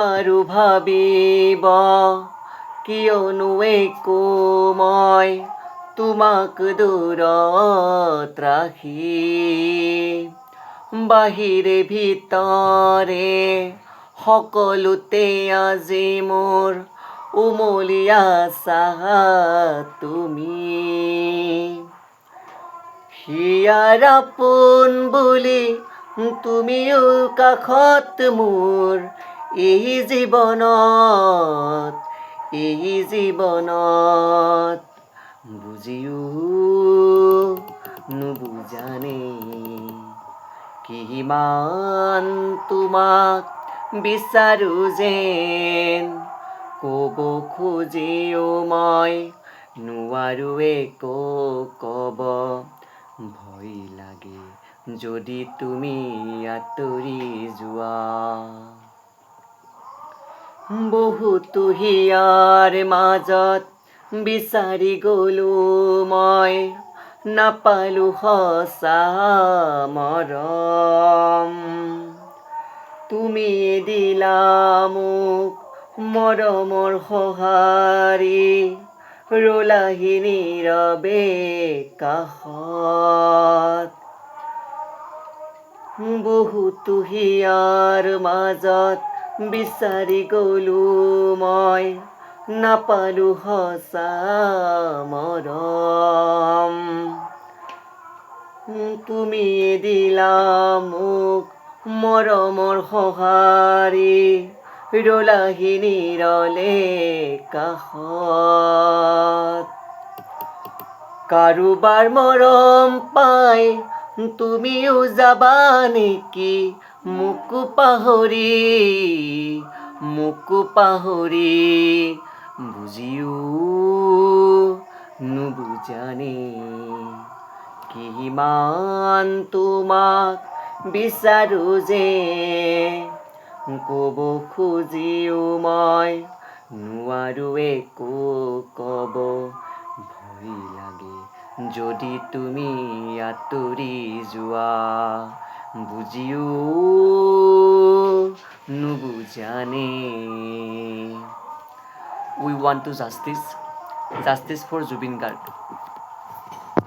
আৰু ভাবিব কিয়নো একো মই তোমাক দূৰত ৰাখি বাহিৰে ভিতৰে সকলোতে আজি মোৰ উমলি আছা তুমি। হিয়াৰ আপোন বুলি তুমিও কাষত মোৰ এই জীৱনত বুজিও নুবুজানে কিমান তোমাক বিচাৰো যেন ক'ব খুজিও মই নোৱাৰো একো ক'ব। ভয় লাগে যদি তুমি আঁতৰি যোৱা। বহুতো হিয়াৰ মাজত বিচাৰি গ'লো মই নাপালো সঁচা মৰম। তুমি দিলা মোক মৰমৰ সঁহাৰি ৰলাহি নীৰৱে কাষত। বহুতো হিয়াৰ মাজত বিচাৰি গ'লো মই নাপালো সঁচা মৰম। তুমি দিলা মোক মৰমৰ সঁহাৰি ৰলাহি নীৰৱে কাষত। কাৰোবাৰ মৰম পাই তুমিও যাবা নেকি মোক পাহৰি বুজিও নুবুজানে কিমান তোমাক বিচাৰো যে ক'ব খুজিও মই নোৱাৰো একো ক'ব। ভয় লাগে যদি তুমি আঁতৰি যোৱা বুজিও নুবুজানে। We want to justice for Zubin Garg.